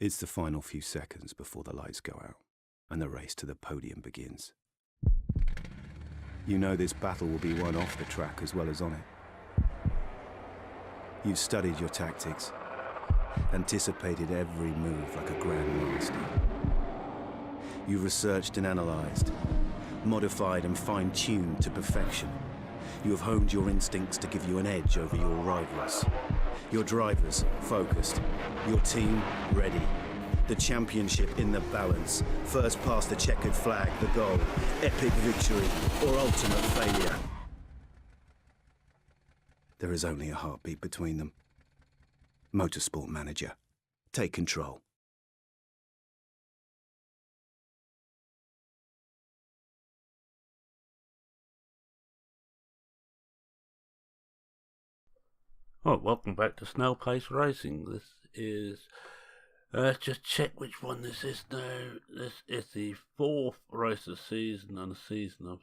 It's the final few seconds before the lights go out, and the race to the podium begins. You know this battle will be won off the track as well as on it. You've studied your tactics, anticipated every move like a grandmaster. You've researched and analyzed, modified and fine-tuned to perfection. You have honed your instincts to give you an edge over your rivals. Your drivers focused, your team ready. The championship in the balance. First past the checkered flag, the goal. Epic victory or ultimate failure. There is only a heartbeat between them. MotorSport Manager. Take control. Oh, welcome back to Snail Pace Racing. This is, just check which one this is now. This is the 4th race of the season and a season of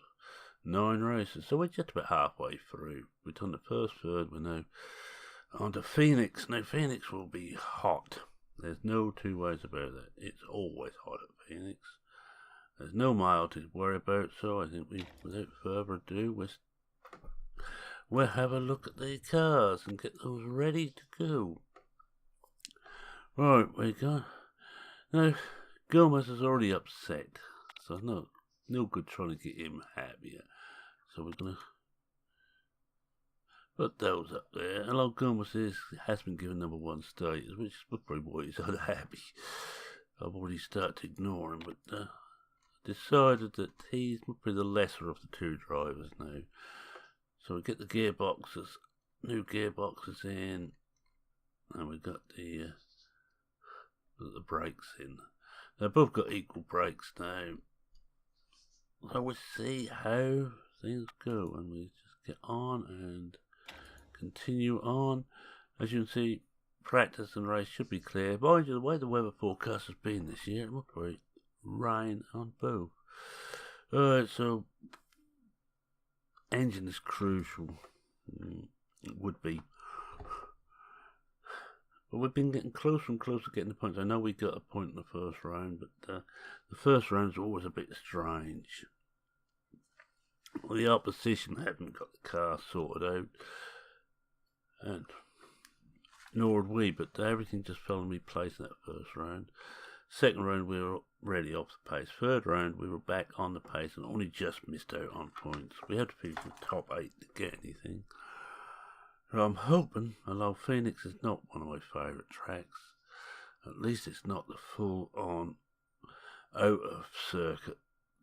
9 races. So we're just about halfway through. We've done the first third, we're now on to Phoenix. Now Phoenix will be hot. There's no two ways about it. It's always hot at Phoenix. There's no mile to worry about, so I think without further ado, we'll have a look at the cars and get those ready to go. Right, we go. Now, Gomez is already upset, so no good trying to get him happier. So we're going to put those up there. Hello, Gomez has been given number 1 status, which is probably why he's unhappy. I've already started to ignore him, but decided that he's probably the lesser of the 2 drivers now. So we get the gearboxes, new gearboxes in, and we've got the brakes in. They've both got equal brakes now. So we'll see how things go, and we just get on and continue on. As you can see, practice and race should be clear. Mind you, the way the weather forecast has been this year, it will probably rain on both. Alright, so engine is crucial. It would be. But we've been getting closer and closer to getting the points. I know we got a point in the first round, but the first rounds are always a bit strange. Well, the opposition haven't got the car sorted out, and nor had we, but everything just fell into place in that first round. Second round we were really off the pace. Third round we were back on the pace and only just missed out on points. We had to be in the top 8 to get anything. So I'm hoping, although Phoenix is not one of my favourite tracks, at least it's not the full on out of circuit.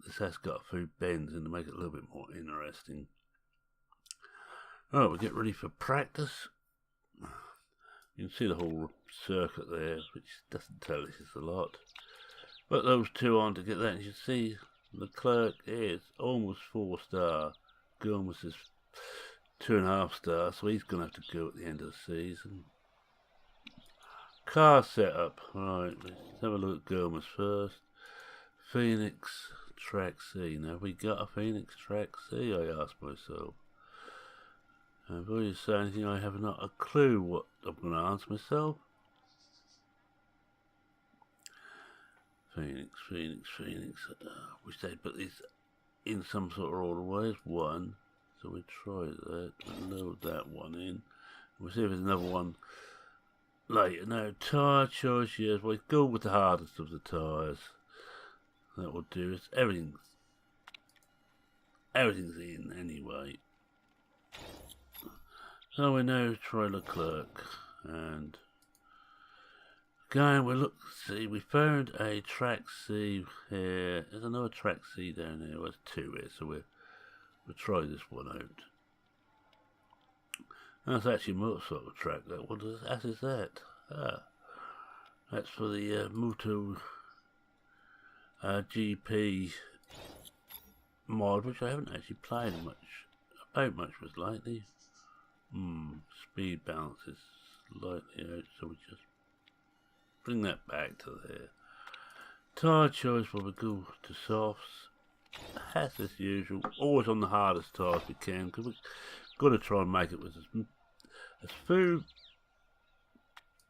This has got a few bends in to make it a little bit more interesting. Alright, we get ready for practice. You can see the whole circuit there, which doesn't tell us a lot. Put those 2 on to get that, and you see Leclerc is almost 4-star. Gomez is 2.5 stars, so he's going to have to go at the end of the season. Car setup. Right, let's have a look at Gomez first. Phoenix Track C. Now, have we got a Phoenix Track C? I ask myself. And before you say anything, I have not a clue what I'm going to answer myself. Phoenix. Wish they'd put these in some sort of order. Where's 1? So we try that. We'll load that one in. We'll see if there's another one later. Now, tyre choice, yes. Well, go with the hardest of the tyres. That will do it. Everything's in anyway. So we now try Leclerc, and again we look, see, we found a Track C here. There's another Track C down here. There's 2 here, so we'll try this one out. That's actually a motorcycle track. What is that? That's for the Moto GP mod, which I haven't actually played much was lately. Speed balance is slightly out, so we just bring that back to there. Tyre choice, well, we go to softs. As usual, always on the hardest tyres we can, because we've got to try and make it with as few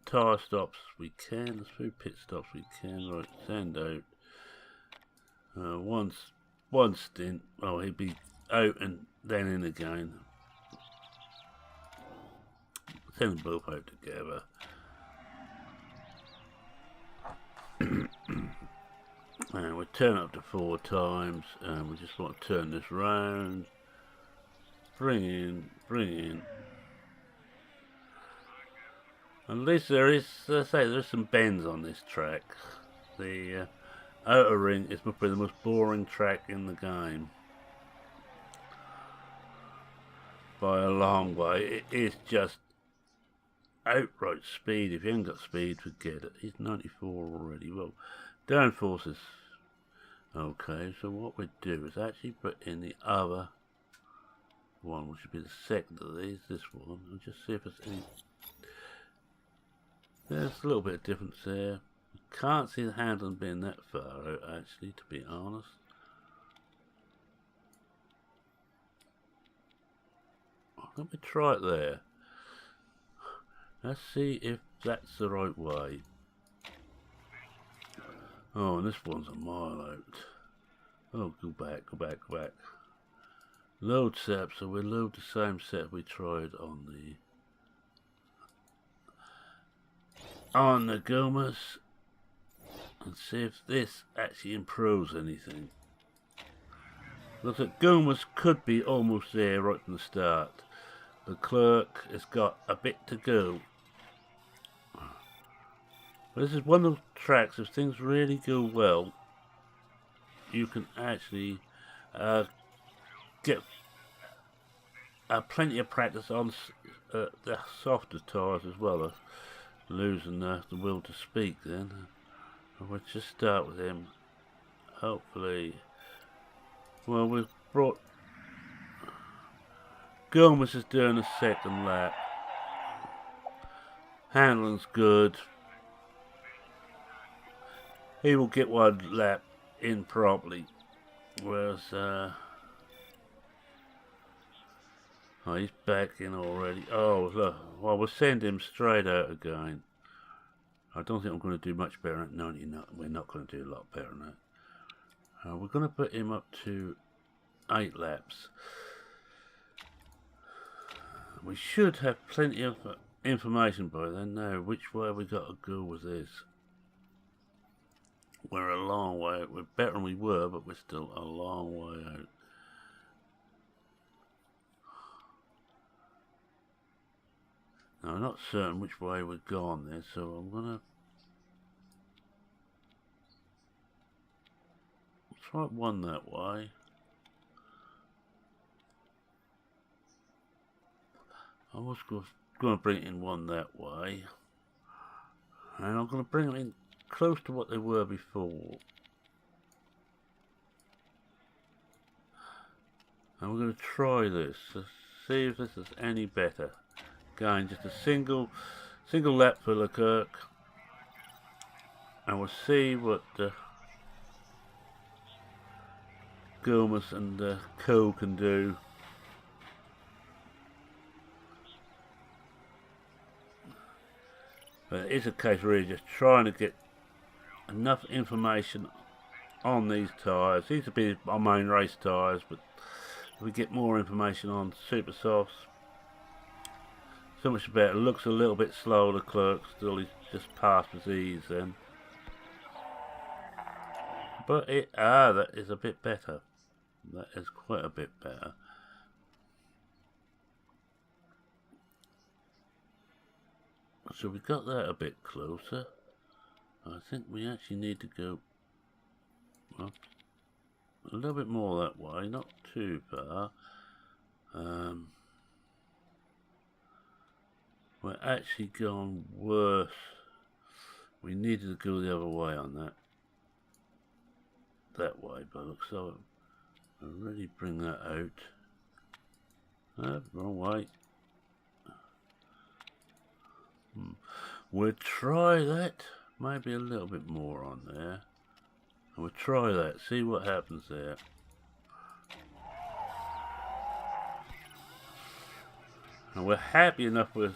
tyre stops we can, as few pit stops we can. Right, send out. One stint. Oh, he'd be out and then in again. Send them both out together. And we turn up to 4 times, and we just want to turn this round. Bring in. At least there is, there's some bends on this track. The outer ring is probably the most boring track in the game. By a long way. It is just outright speed. If you haven't got speed, forget it. He's 94 already. Well, downforce is okay. So what we do is actually put in the other one, which would be the second of these. This one. And just see if there's any. There's a little bit of difference there. Can't see the handle being that far out, actually, to be honest. Let me try it there. Let's see if that's the right way. Oh, and this one's a mile out. Oh, go back. Load setup, so we load the same setup we tried on the Gomas, and see if this actually improves anything. Look at Gomas could be almost there right from the start. The clerk has got a bit to go. But this is one of the tracks, if things really go well, you can actually get plenty of practice on the softer tyres as well. Losing the will to speak then. And we'll just start with him. Hopefully. Well, we've brought. Gomez is doing a second lap. Handling's good. He will get one lap in properly. Whereas, oh, he's back in already. Oh, look. Well, we'll send him straight out again. I don't think I'm going to do much better than that. No, we're not going to do a lot better than that. We're going to put him up to 8 laps. We should have plenty of information by then. Now, which way we got to go with this? We're a long way out. We're better than we were, but we're still a long way out. Now, I'm not certain which way we've gone there, so I'm going to try one that way. I was going to bring it in one that way. And I'm going to bring them in close to what they were before. And we're going to try this to see if this is any better. Again, just a single lap for Leclerc. And we'll see what Gomez and Co can do. But it is a case really just trying to get enough information on these tyres. These would be our main race tyres, but if we get more information on super softs, so much better. It looks a little bit slow, the clerk, still he's just passed with ease then. But that is a bit better. That is quite a bit better. So we got that a bit closer. I think we actually need to go up a little bit more that way, not too far. We're actually going worse. We needed to go the other way on that way, but looks so I'll really bring that out. Wrong way. We'll try that. Maybe a little bit more on there. And we'll try that. See what happens there. And we're happy enough with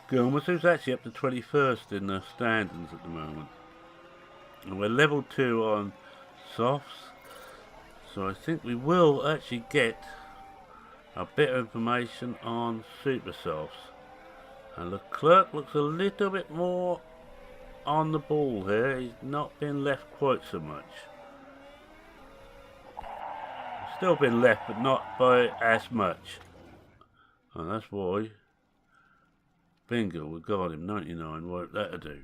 Gilmas, who's actually up to 21st in the standings at the moment. And we're level 2 on softs, so I think we will actually get a bit of information on super softs. And Leclerc looks a little bit more on the ball here. He's not been left quite so much. Still been left, but not by as much. And that's why. Bingo, we got him. 99, right, that'll do.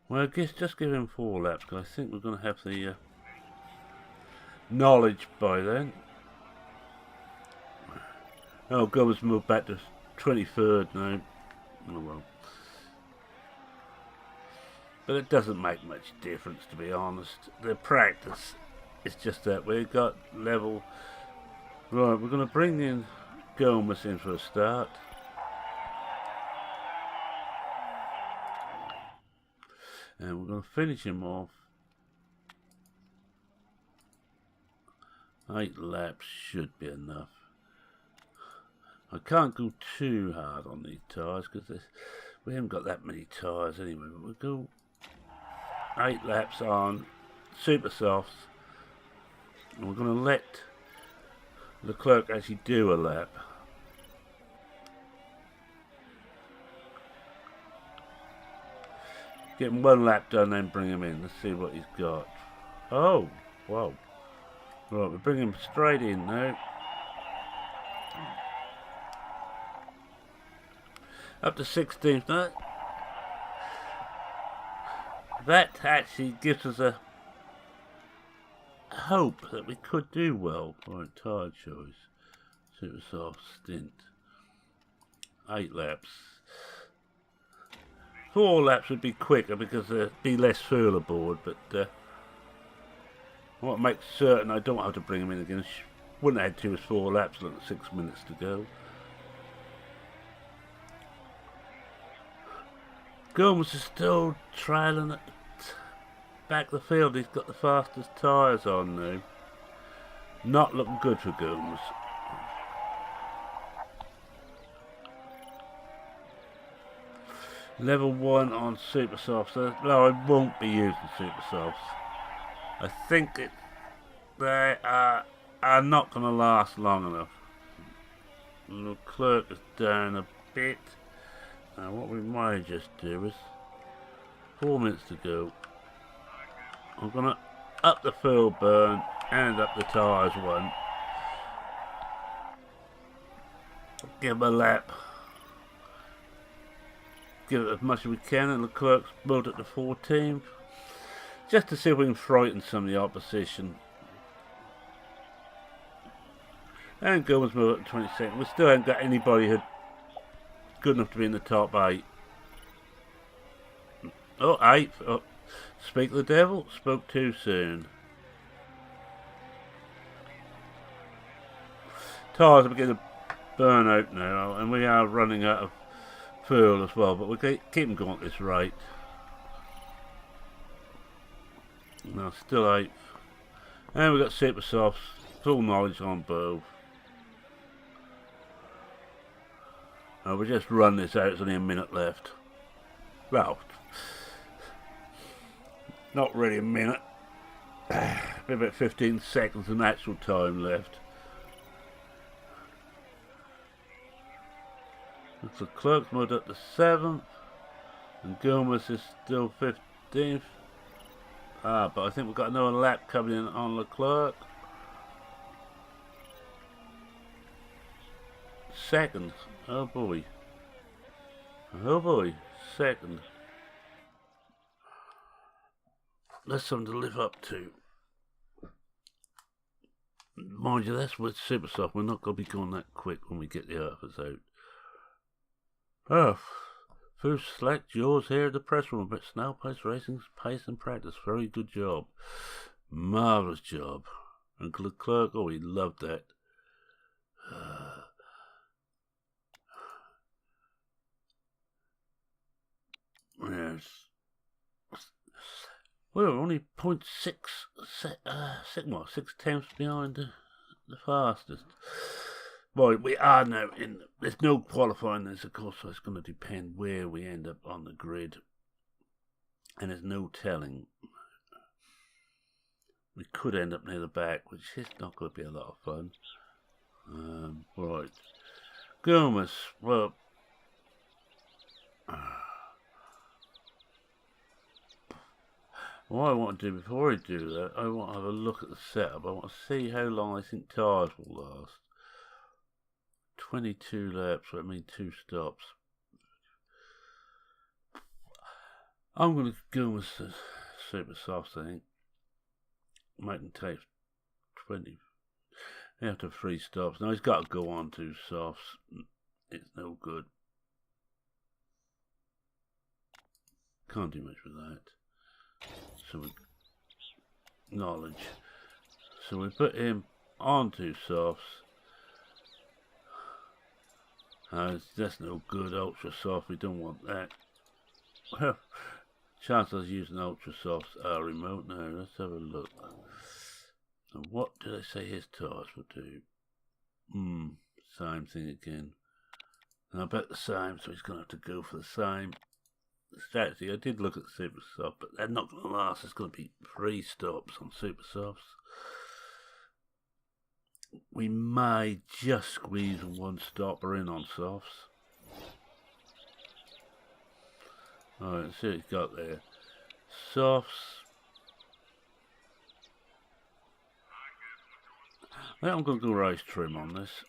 Well, I guess just give him 4 laps, because I think we're going to have the knowledge by then. Oh, God, let's move back to 23rd now. Oh well. But it doesn't make much difference, to be honest. The practice is just that we've got level. Right, we're going to bring in Gomez in for a start. And we're going to finish him off. 8 laps should be enough. I can't go too hard on these tyres because we haven't got that many tyres anyway. But we'll go 8 laps on super softs. And we're going to let Leclerc actually do a lap. Get him 1 lap done, then bring him in. Let's see what he's got. Oh, whoa. Right, we bring him straight in now. Up to 16th now. That actually gives us a hope that we could do well. Right, tyre choice. Super soft stint. 8 laps. 4 laps would be quicker because there'd be less fuel aboard, but I want to make certain I don't have to bring him in again. Wouldn't have had to as 4 laps, like 6 minutes to go. Gomes is still trailing at the back of the field. He's got the fastest tyres on now. Not looking good for Gomes. Level 1 on super softs. No, I won't be using super softs. I think they are not going to last long enough. Leclerc is down a bit. Now what we might just do is 4 minutes to go. I'm going to up the fuel burn and up the tyres 1. Give him a lap. Give it as much as we can, and Leclerc's moved it to 14th. Just to see if we can frighten some of the opposition. And Gomez moved it to 22nd. We still haven't got anybody who's good enough to be in the top 8. Oh, 8th. Oh, speak the devil. Spoke too soon. Tyres are beginning to burn out now, and we are running out of fuel as well, but we'll keep them going at this rate. No, still 8th. And we've got super softs, full knowledge on both. We'll just run this out, it's only a minute left. Well, not really a minute. Be about 15 seconds of actual time left. So Leclerc's moved up to 7th, and Gomez is still 15th. But I think we've got another lap coming in on Leclerc. 2nd. Oh boy. Oh boy. 2nd. That's something to live up to. Mind you, that's with super soft. We're not going to be going that quick when we get the Earthers out. Oh, first select yours here at the press room, but Snail Pace Racing's pace and practice. Very good job. Marvellous job. And Leclerc, oh, he loved that. Yes. We're only 0.6 6 tenths behind the fastest. Right, we are now in. There's no qualifying this, of course, so it's going to depend where we end up on the grid. And there's no telling. We could end up near the back, which is not going to be a lot of fun. Right. Gomez, well. What I want to do before I do that, I want to have a look at the setup. I want to see how long I think tyres will last. 22 laps, so I mean 2 stops. I'm going to go with the super softs, I think. Make them take 20 after 3 stops. Now he's got to go on 2 softs. It's no good. Can't do much with that. So we knowledge. So we put him on 2 softs. That's no good. Ultra soft. We don't want that. Well, chances of using ultra softs are remote now. Let's have a look. And what did I say his tyres would do? Same thing again. And I bet the same, so he's going to have to go for the same strategy. I did look at the super soft, but they're not going to last. It's going to be 3 stops on super softs. We may just squeeze 1 stopper in on softs. Alright, let's see what he's got there. Softs. I think I'm going to go race trim on this.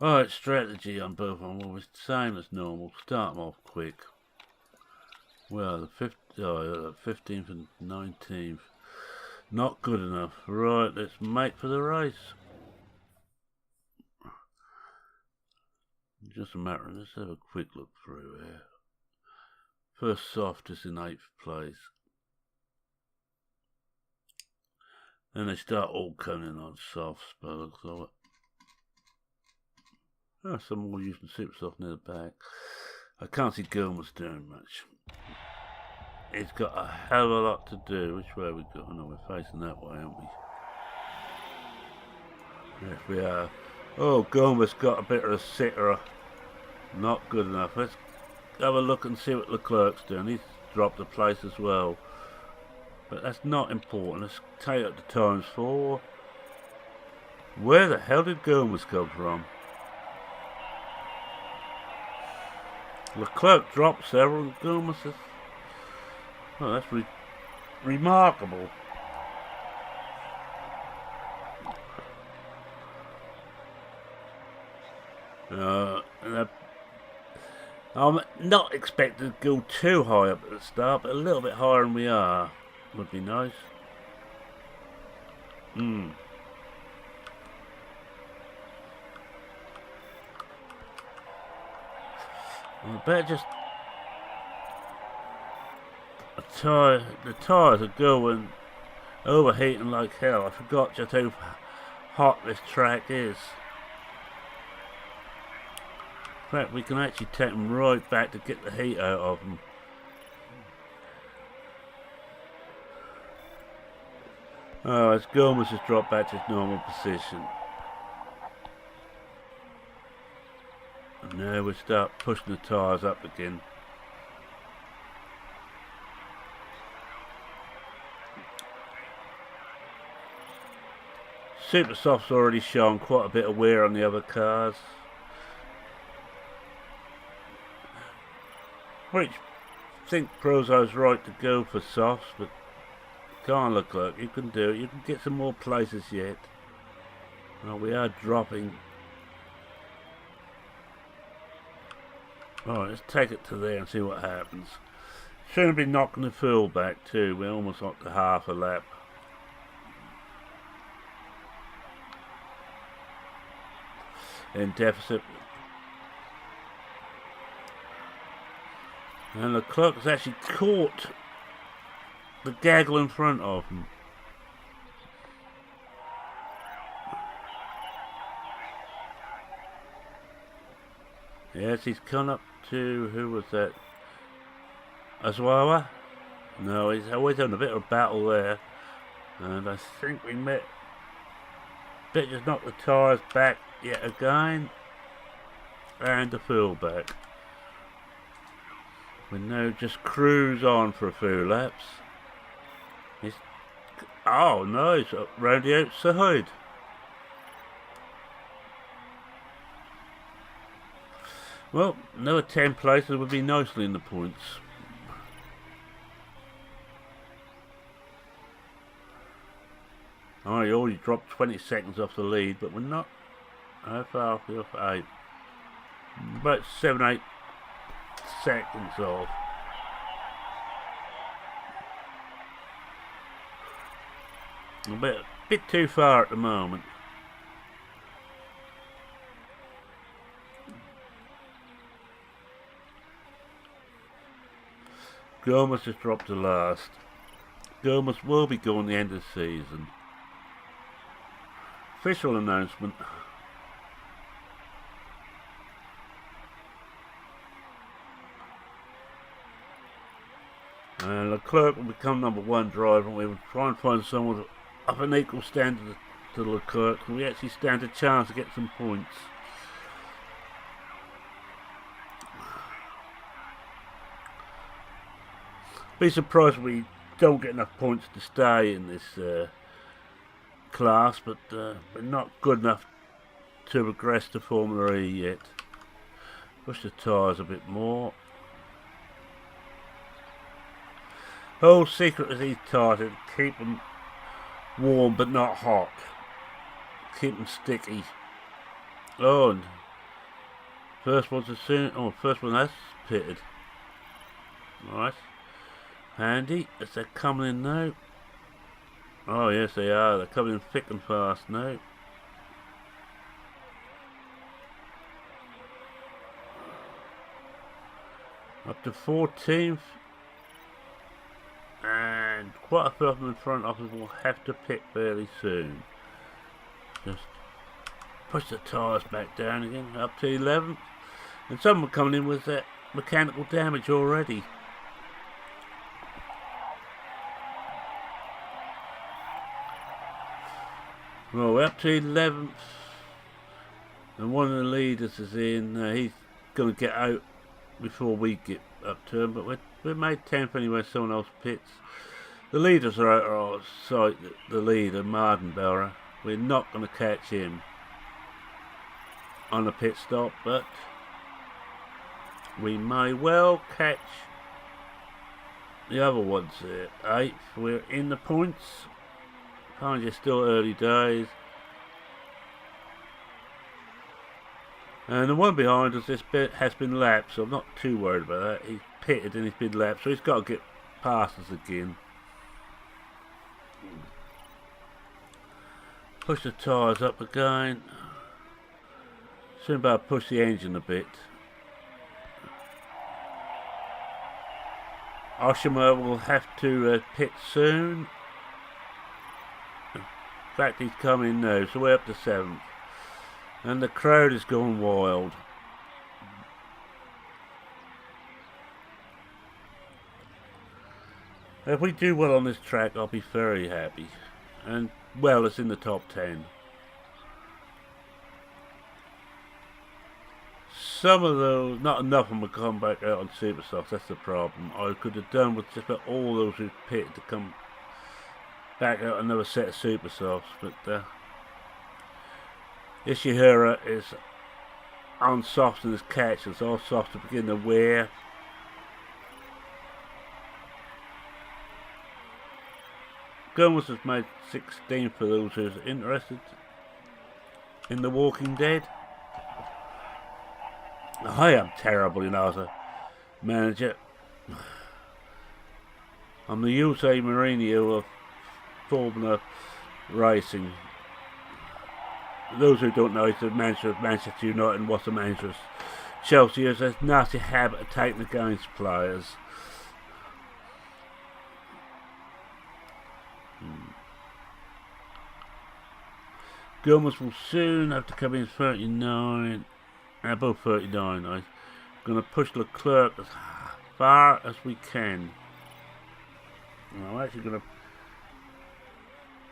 Alright, strategy on both of them. Well, it's the same as normal. Start them off quick. Well, the 15th and 19th. Not good enough. Right, let's make for the race. Just a matter of, let's have a quick look through here. First soft is in 8th place. Then they start all coming on softs, but looks like some more using super soft near the back. I can't see Gilmer's doing much. It's got a hell of a lot to do. Which way are we going? No, we're facing that way, aren't we? Yes, we are. Oh, Gomez got a bit of a sitter. Not good enough. Let's have a look and see what Leclerc's doing. He's dropped a place as well. But that's not important. Let's take up the times 4. Where the hell did Gomez come from? Leclerc dropped several and Gomez is... Oh, that's remarkable. I'm not expecting to go too high up at the start, but a little bit higher than we are would be nice. I better just... The tyres are going overheating like hell. I forgot just how hot this track is. In fact, we can actually take them right back to get the heat out of them. Oh, as Gomez has dropped back to his normal position. And now we start pushing the tyres up again. Super Soft's already shown quite a bit of wear on the other cars. Which I think Prozo's right to go for softs, but can't look like you can do it. You can get some more places yet. Well, we are dropping. Alright, let's take it to there and see what happens. Shouldn't be knocking the fuel back too. We're almost up to half a lap. In deficit. And Leclerc has actually caught the gaggle in front of him. Yes, he's come up to, who was that? Azwawa? No, he's always having a bit of a battle there. And I think we met Let's just knock the tyres back yet again. And the fuel back. We now just cruise on for a few laps. Oh no, it's up round the outside. Well, another 10 places would be nicely in the points. Oh, you already dropped 20 seconds off the lead, but we're not. How far off? We're off 8. About 7-8 seconds off. A bit too far at the moment. Gomez has dropped to last. Gomez will be going the end of the season. Official announcement. And Leclerc will become #1 driver, and we will try and find someone of an equal standard to Leclerc, so we actually stand a chance to get some points. Be surprised if we don't get enough points to stay in this class, but we're not good enough to progress to Formula E yet. Push the tyres a bit more. Whole secret of these tyres is to keep them warm but not hot. Keep them sticky. Oh, and first one has pitted. Right. Handy, as they're coming in now. Oh yes they are, they're coming in thick and fast now. Up to 14th. And quite a few of them in front of us will have to pit fairly soon. Just push the tyres back down again, up to 11th. And some are coming in with that mechanical damage already. Well, we're up to 11th, and one of the leaders is in. He's going to get out before we get up to him, but we're made 10th anyway. Someone else pits. The leaders are out of our sight. The leader, Mardenbauer. We're not going to catch him on a pit stop, but we may well catch the other ones here. 8th, we're in the points. Kind of still early days. And the one behind us, this bit has been lapped, so I'm not too worried about that. He's pitted and he's been lapped, so he's got to get past us again. Push the tyres up again. Soon about push the engine a bit. Oshima will have to pit soon. In fact, he's coming now, so we're up to 7th. And the crowd is going wild. If we do well on this track, I'll be very happy. And, well, it's in the top 10. Some of those, not enough of them will come back out on Supersofts, that's the problem. I could have done with just about all those who pitted to come back out another set of Supersofts, but Ishihara is on softs in his catches, all softs to begin to wear. Gomez has made 16 for those who's interested in The Walking Dead. I am terrible, you know, as a manager. I'm the Jose Mourinho of Formula Racing. Those who don't know, he's the manager of Manchester United and was the manager of Chelsea. He has a nasty habit of taking against players. Gomez will soon have to come in 39. Both 39. I'm going to push Leclerc as far as we can. I'm actually going to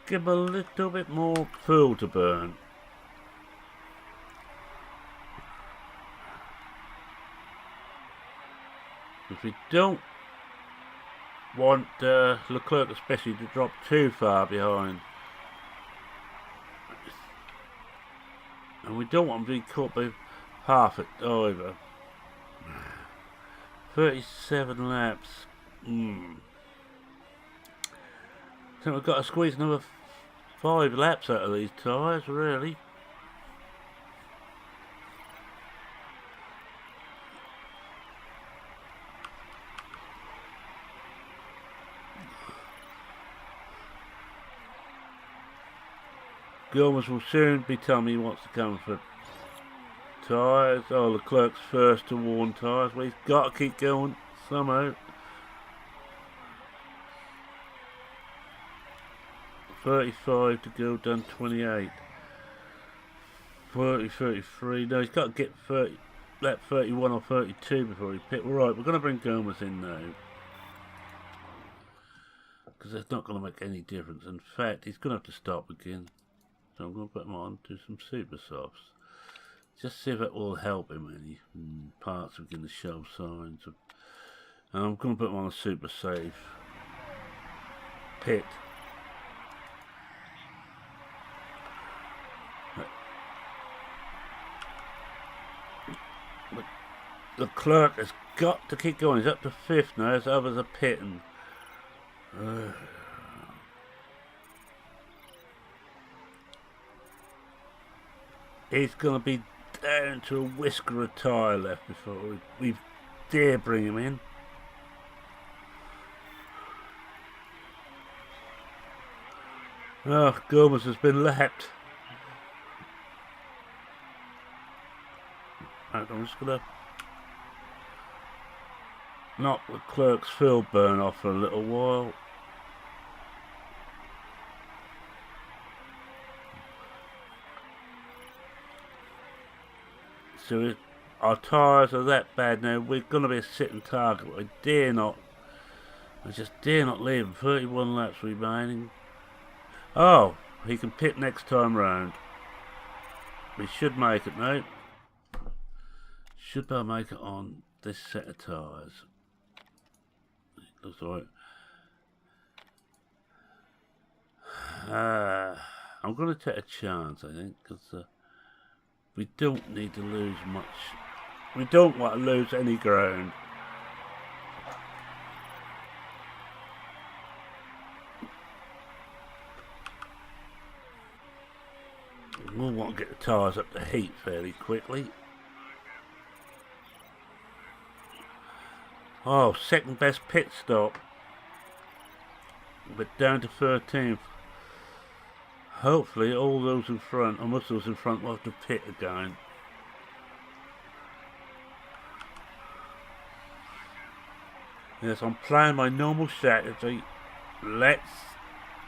give him a little bit more fuel to burn. Because we don't want Leclerc especially to drop too far behind. And we don't want him to be caught by half it either. 37 laps. I think we've got to squeeze another 5 laps out of these tyres, really. Gomez will soon be telling me he wants to come for tyres. Oh, Leclerc's first to warn tyres. Well, he's got to keep going somehow. 35 to go, done 28. 30, 33. No, he's got to get 30, lap 31 or 32 before he pit. Right, we're going to bring Gomez in now. Because that's not going to make any difference. In fact, he's going to have to stop again. So I'm going to put him on to some super softs. Just see if it will help him any parts begin to show signs of. And I'm going to put him on a super safe pit. But Leclerc has got to keep going. He's up to 5th now as others are pitting. He's going to be down to a whisker of tyre left before we dare bring him in. Oh, Gomez has been lapped. Right, I'm just going to knock Leclerc's fuel burn off for a little while. So our tyres are that bad now. We're going to be a sitting target. I just dare not leave him. 31 laps remaining. Oh, he can pit next time round. We should make it now. Should I make it on this set of tyres? Looks alright. I'm going to take a chance, I think, because we don't need to lose much. We don't want to lose any ground. We'll want to get the tyres up to heat fairly quickly. Oh, second best pit stop. But down to 13th. Hopefully all those in front, or most of those in front, will have to pit again. Yes, I'm playing my normal strategy. Let's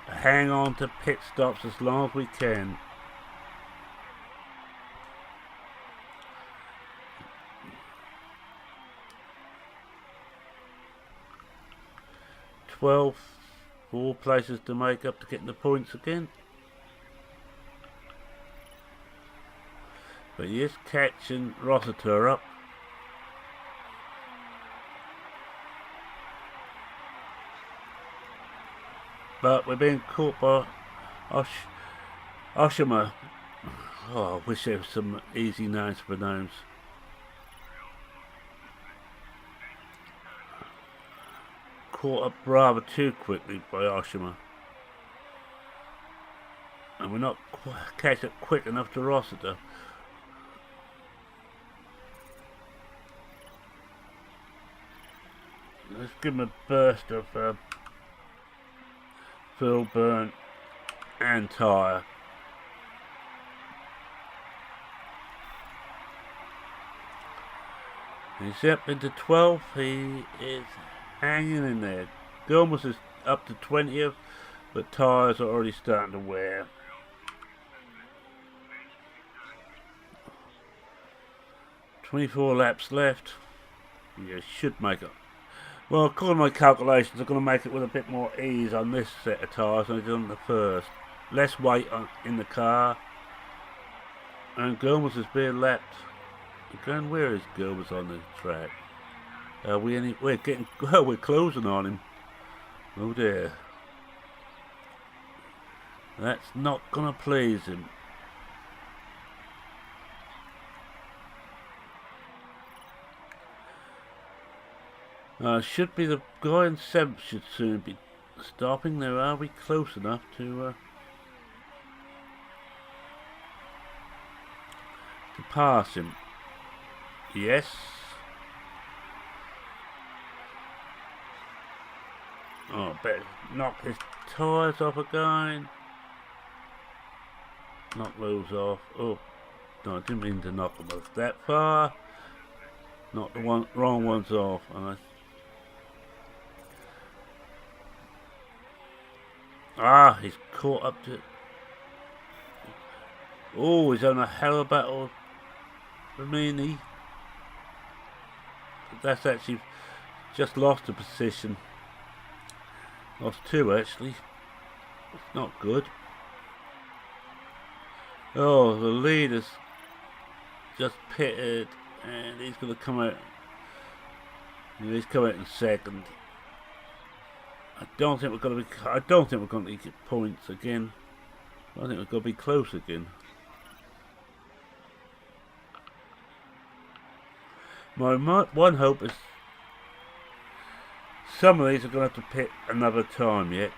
hang on to pit stops as long as we can. Four places to make up to getting the points again. But he is catching Rossiter up. But we're being caught by Oshima. Oh, I wish there was some easy names for names. Caught up rather too quickly by Oshima. And we're not catching up quick enough to Rossiter. Let's give him a burst of fuel burn and tyre. He's up into 12th. He is hanging in there. Gomez is up to 20th, but tyres are already starting to wear. "24 laps left. You should make it. Well, according to my calculations, I'm going to make it with a bit more ease on this set of tyres than I did on the first. less weight in the car. And Gomez is being lapped. Again, where is Gomez on the track? We're getting, well, we're closing on him. Oh dear. That's not gonna please him. Should be the guy in 7th should soon be stopping. There, are we close enough to pass him? Yes. Oh, better knock his tyres off again. Knock those off. Oh, no, I didn't mean to knock them off that far. Knock the wrong ones off, and he's caught up to. Oh, he's on a hell of a battle for Mini. That's actually just lost a position. Lost 2 actually. It's not good. Oh, the leader's just pitted, and he's going to come out. He's coming out in 2nd. I don't think we're going to get points again. I think we're going to be close again. My one hope is some of these are going to have to pit another time yet.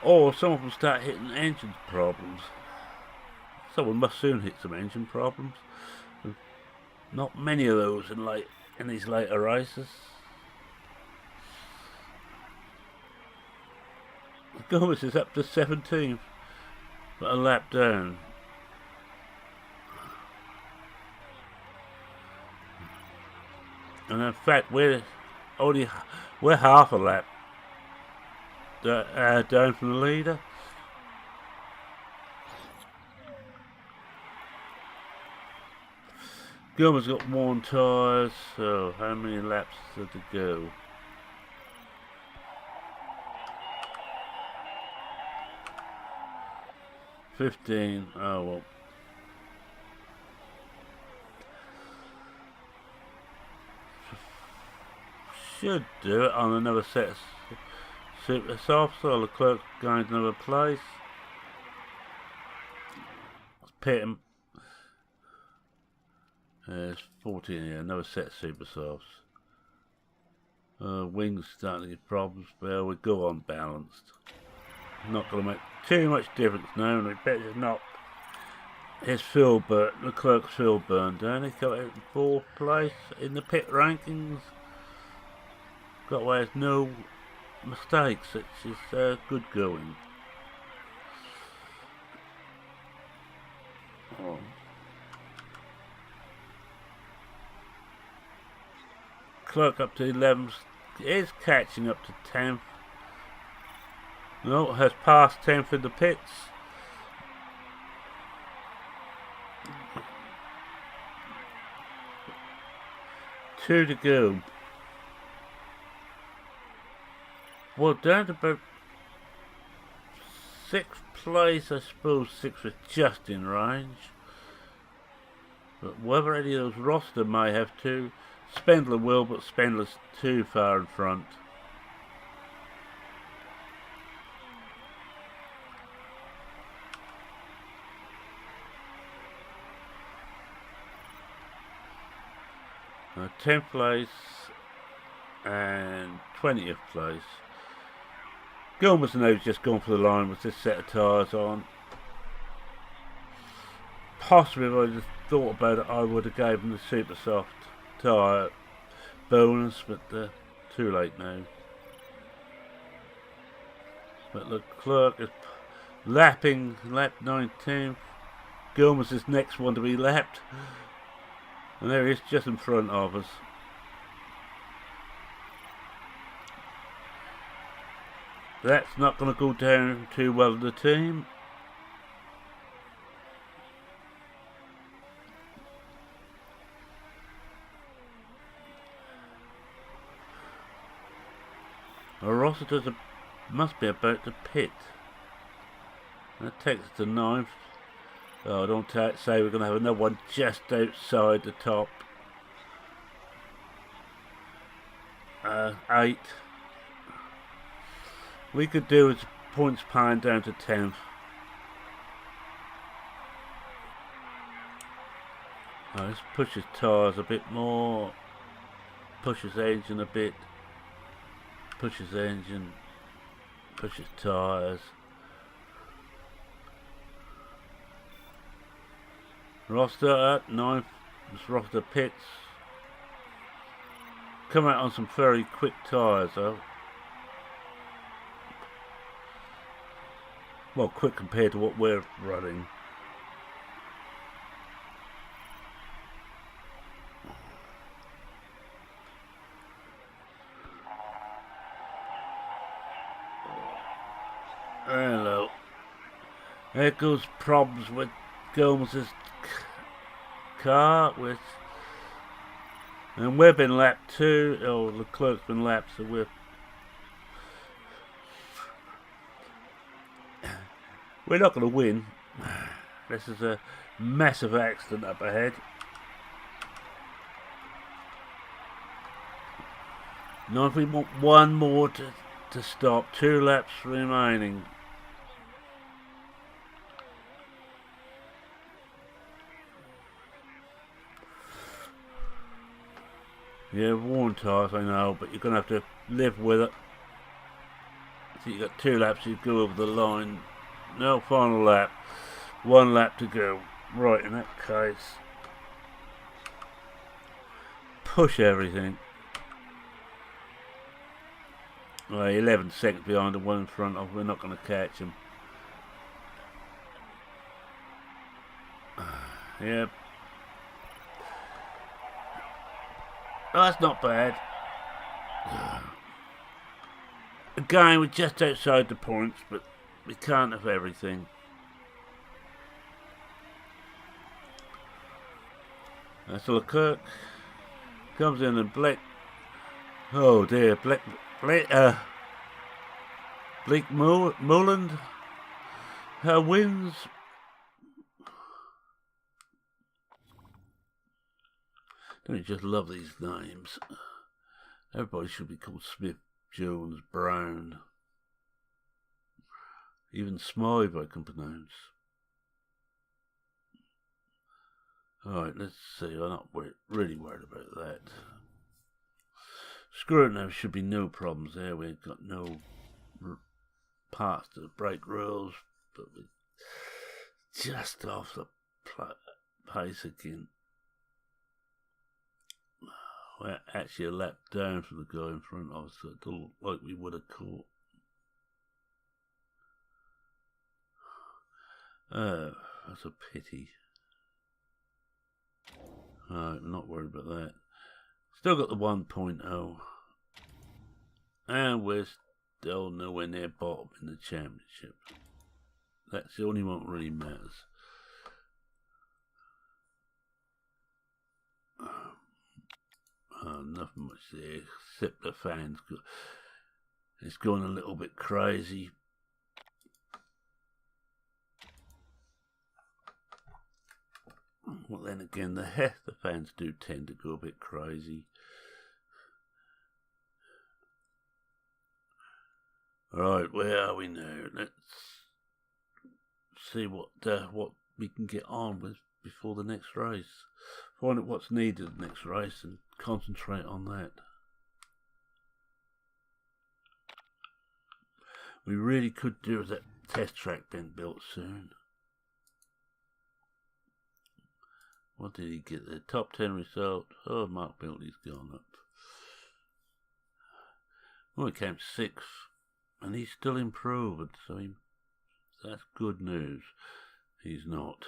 Or someone will start hitting engine problems. Someone must soon hit some engine problems. Not many of those in these later races. Gomez is up to 17th, but a lap down. And in fact, we're half a lap down from the leader. Gomez got worn tyres, so how many laps did to go? $15. Oh well. Should do it on another set of super softs, so Leclerc going to another place. Let's pit him. There's 14 here, another set of super softs. Wings starting to get problems, but we go on balanced. Not going to make too much difference now, and we better not his fuel burn, Leclerc's fuel burn down. He's got out in 4th place in the pit rankings. Got away with no mistakes, which is good going. Oh. Clerk up to 11th, is catching up to 10th. No, has passed 10th in the pits. Two to go. Well, down to about 6th place, I suppose 6th was just in range. But whether any of those roster may have to, Spindler will, but Spindler's too far in front. Now 10th place and 20th place. Gomez now just gone for the line with this set of tyres on. Possibly if I just thought about it, I would have gave him the super soft tyre bonus, but too late now. But Leclerc is lapping, lap 19th. Gomez is next one to be lapped. And there he is, just in front of us. That's not going to go down too well to the team. Our Rossiter's must be about to pit. That takes us to 9th. Oh, don't say we're going to have another one just outside the top. 8. We could do as points pan down to 10th. Let's push his tyres a bit more. Push his engine a bit. Push his engine. Push his tyres. Roster at 9th. This Roster pits. Come out on some very quick tyres though. Well, quick compared to what we're running. Hello. There goes problems with Gomez's car and we've been lapped too. Oh, Leclerc's been lapped, so we're not going to win. This is a massive accident up ahead. Now if we want one more to stop, 2 laps remaining. Yeah, worn tyres, I know, but you're going to have to live with it. So you've got 2 laps, you go over the line. No, final lap. 1 lap to go. Right, in that case, push everything. Well, 11 seconds behind the one in front of, we're not going to catch him. Yep. Oh, that's not bad. Again, we're just outside the points, but we can't have everything. That's Leclerc. Comes in and Blake. Oh dear, Blake Moland wins. Don't you just love these names? Everybody should be called Smith, Jones, Brown. Even Smythe I can pronounce. Alright, let's see. I'm not really worried about that. Screw it, there should be no problems there. We've got no parts to break rules, but we're just off the pace again. We're actually a lap down from the guy in front of us, so it looked like we would have caught. Oh, that's a pity. Alright, I'm not worried about that. Still got the 1.0. And we're still nowhere near bottom in the championship. That's the only one that really matters. Nothing much there, except the fans. It's going a little bit crazy. Well, then again, the fans do tend to go a bit crazy. Right, where are we now? Let's see what we can get on with before the next race. Find out what's needed in the next race and concentrate on that. We really could do with that test track being built soon. What did he get there? Top 10 result. Oh, Mark Biltley's gone up. Well, he came 6th. And he's still improving, so that's good news. He's not.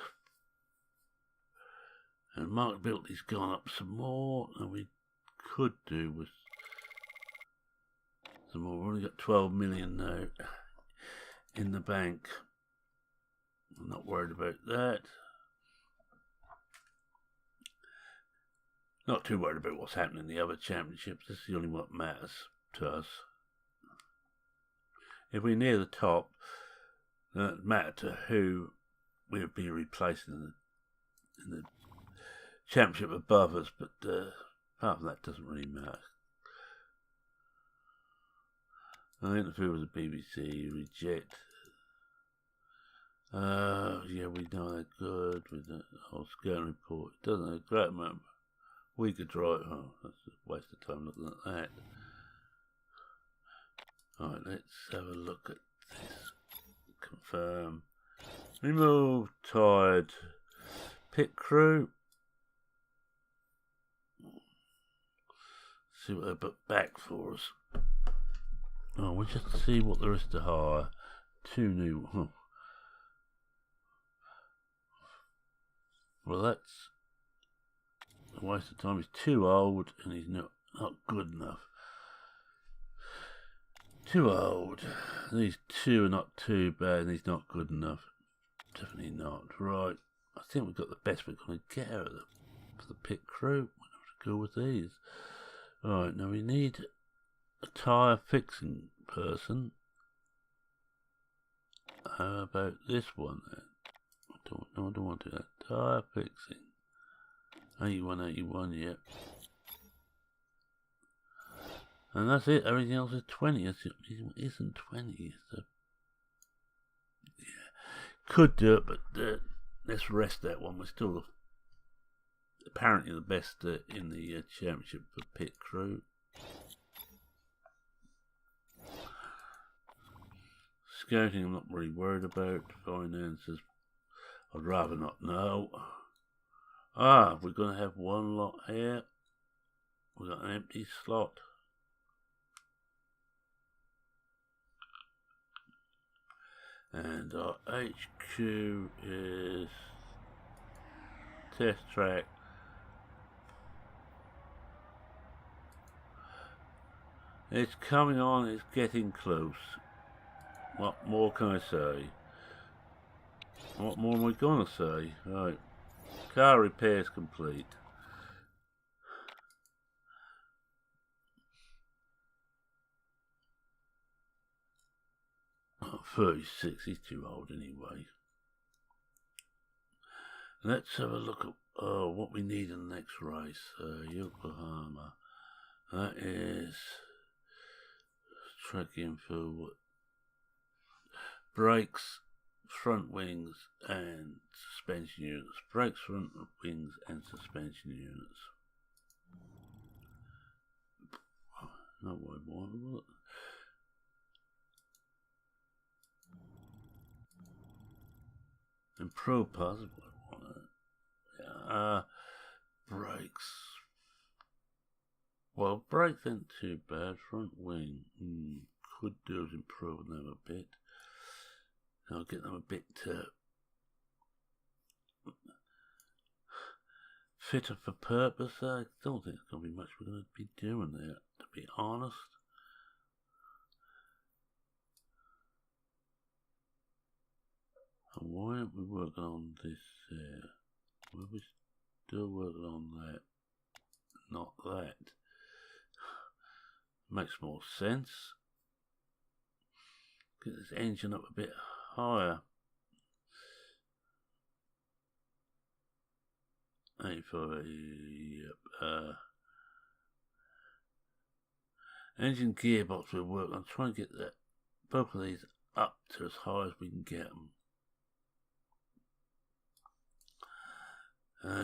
And Mark Biltley's gone up some more, and we could do with some more. We've only got 12 million now in the bank. I'm not worried about that. Not too worried about what's happening in the other championships. This is the only one that matters to us. If we're near the top, it doesn't matter to who we would be replacing in the championship above us, but apart from that, doesn't really matter. I interfere with the BBC, reject. Yeah, we know they're good with the whole scouting report. It doesn't a great amount. We could drive. Oh, that's a waste of time looking at that. Alright, let's have a look at this. Confirm. Remove tired pit crew. See what they put back for us. Oh, we'll just see what there is to hire. 2 new. Huh. Well, that's a waste of time. He's too old and he's not good enough. Too old. These 2 are not too bad and he's not good enough. Definitely not. Right. I think we've got the best we're going to get out of for the pit crew. We're going to go with these. Alright, now we need a tyre fixing person. How about this one then? I don't want to do that. Tyre fixing. 81, yep. And that's it. Everything else is 20. It isn't 20. It's yeah. Could do it, but let's rest that one. We're still apparently the best in the championship for pit crew. Scouting, I'm not really worried about. Finances, I'd rather not know. Ah, we're going to have one lot here. We've got an empty slot. And our HQ is test track. It's coming on, it's getting close. What more can I say? What more am I going to say? Right. Car repairs complete. Oh, 36, he's too old anyway. Let's have a look at what we need in the next race. Yokohama. That is track info. Brakes, front wings, and suspension units. Brakes, front wings, and suspension units. Not what I wanted. Improve parts. What I wanted. Brakes. Well, brakes ain't too bad. Front wing. Could do is improve them a bit. I'll get them a bit fitter for purpose. I don't think it's going to be much we're going to be doing there, to be honest. And why aren't we working on this there? Why are we still working on that? Not that. Makes more sense. Get this engine up a bit higher. 85, yep. Engine gearbox will work. I'm trying to get that, both of these up to as high as we can get them.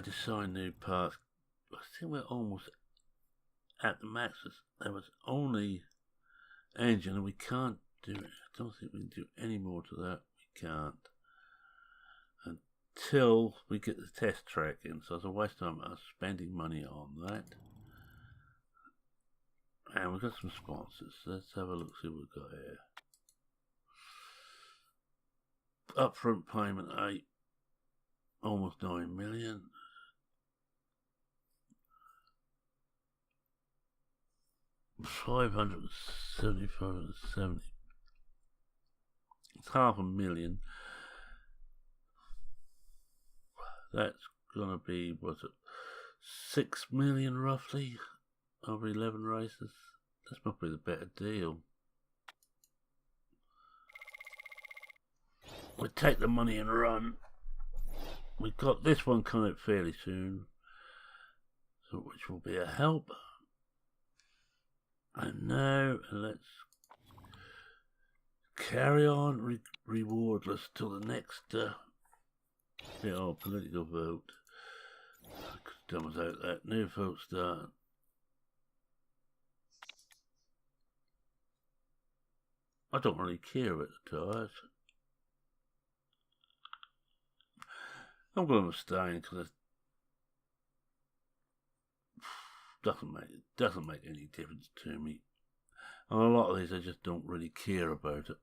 Design new parts. I think we're almost at the max. There was only engine and we can't do it. I don't think we can do any more to that. We can't. Until we get the test track in. So it's a waste of time spending money on that. And we've got some sponsors. Let's have a look, see what we've got here. Upfront payment 8. Almost 9 million. $570. It's $500,000. That's gonna be, what's it, 6 million roughly over 11 races. That's probably the better deal. we'll take the money and run. We've got this one coming up fairly soon, so which will be a help. And now let's carry on rewardless till the next political vote. Done without that. New vote start. I don't really care about the tires. I'm going to abstain because it doesn't make any difference to me. And a lot of these I just don't really care about it.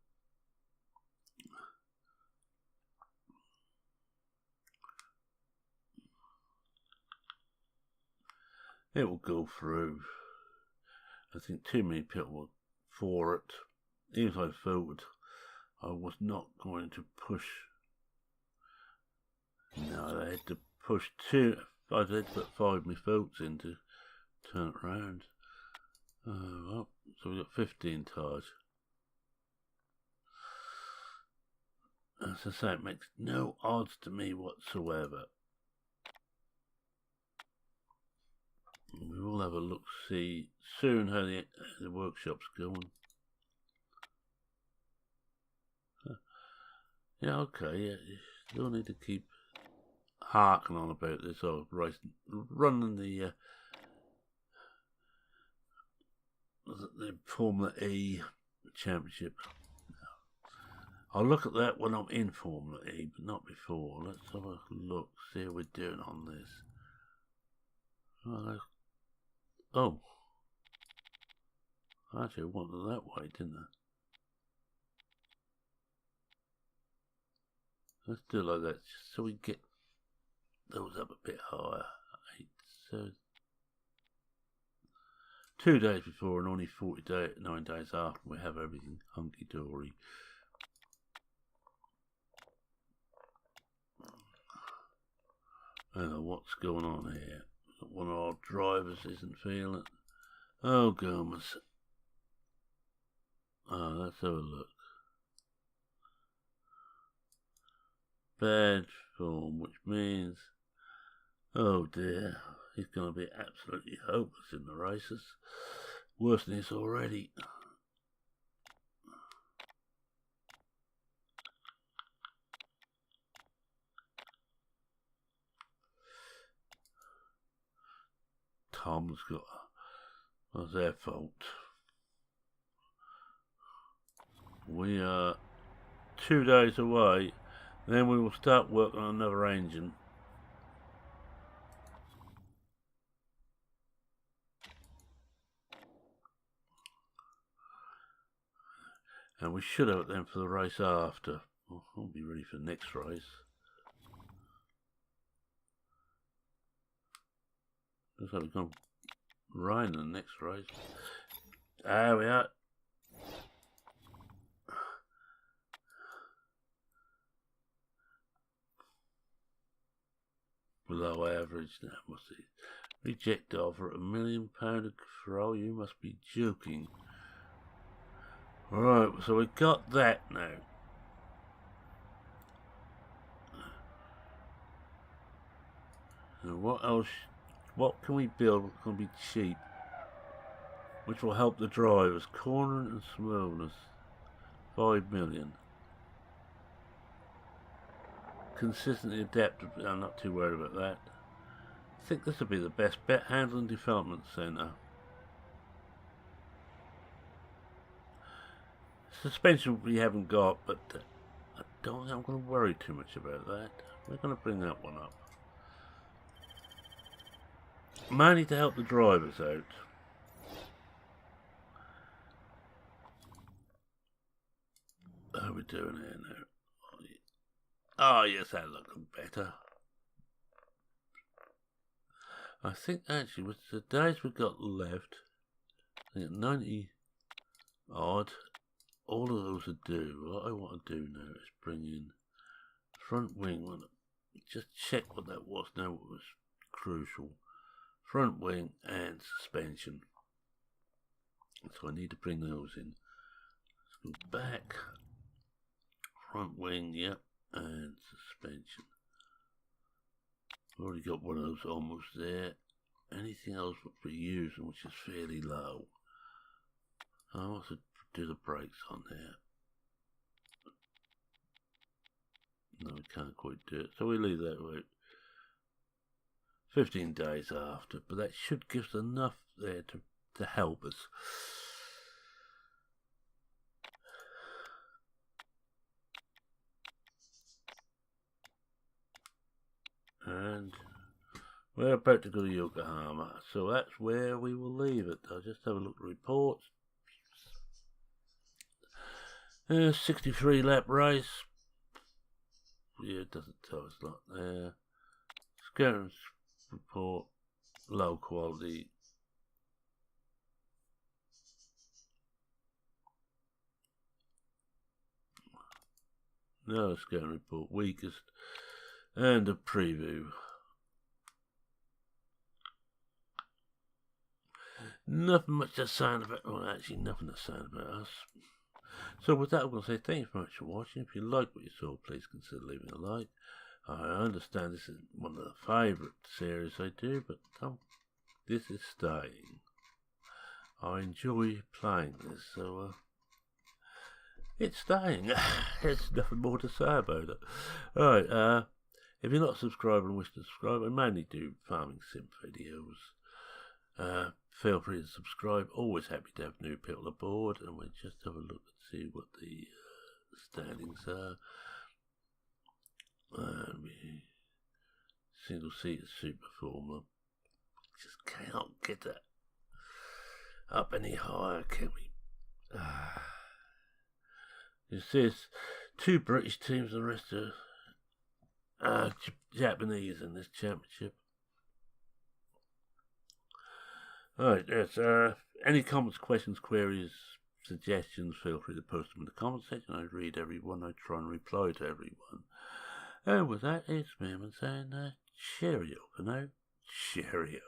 It will go through. I think too many people were for it. Even if I voted, I was not going to push. No, they had to push two. I had to put 5 of my votes in to turn it round. Well, so we got 15 tyres. As I say, it makes no odds to me whatsoever. We will have a look, see soon how the workshop's going. Yeah, okay, yeah, you still need to keep harking on about this old racing, running the Formula E Championship. I'll look at that when I'm in Formula E, but not before. Let's have a look, see how we're doing on this. Oh, actually I wanted it that way, didn't I? Let's do it like that, just so we get those up a bit higher. 8, so 2 days before and only 9 days after we have everything hunky-dory. I don't know what's going on here. One of our drivers isn't feeling it. Oh, goodness. Oh, let's have a look. Bad form, which means, oh dear, he's going to be absolutely hopeless in the races. Worse than this already. Tom's got, was their fault. We are 2 days away. Then we will start work on another engine. And we should have it then for the race after. I'll be ready for the next race. Looks like we've gone right in the next race. There we are. Below average now, what's it? Reject offer at £1 million a control. You must be joking. Right, so we've got that now. And what else? What can we build that's going to be cheap? Which will help the drivers. Cornering and smoothness. 5 million. Consistently adaptive. I'm not too worried about that. I think this will be the best bet. Handling Development Centre. Suspension we haven't got, but I don't think I'm going to worry too much about that. We're going to bring that one up. Mainly to help the drivers out. How are we doing here now? Oh yes, that's looking better. I think actually with the days we've got left, I think 90 odd, all of those are due. What I want to do now is bring in front wing one. Just check what that was now, it was crucial. Front wing and suspension. So I need to bring those in. Let's go back. Front wing, yep, and suspension. Already got one of those almost there. Anything else we're using which is fairly low? I want to do the brakes on there. No, we can't quite do it, so we leave that out 15 days after, but that should give us enough there to help us. And we're about to go to Yokohama, so that's where we will leave it. I'll just have a look at the reports. 63 lap race. Yeah, it doesn't tell us a lot there. Scouting report, low quality. No scouting report, weakest. And a preview. Nothing much to say about, well, actually nothing to say about us. So with that, I'm going to say thank you very much for watching. If you like what you saw, please consider leaving a like. I understand this is one of the favourite series I do, but this is staying. I enjoy playing this, so it's staying. There's nothing more to say about it. Alright, if you're not subscribed and wish to subscribe, I mainly do farming sim videos. Feel free to subscribe. Always happy to have new people aboard, and we'll just have a look and see what the standings are. We single seater super formula. Just cannot get that up any higher, can we? It says 2 British teams and the rest are Japanese in this championship. Alright, yes, any comments, questions, queries, suggestions, feel free to post them in the comment section. I read everyone, I try and reply to everyone. And with that, it's me saying cheerio for now. Cheerio.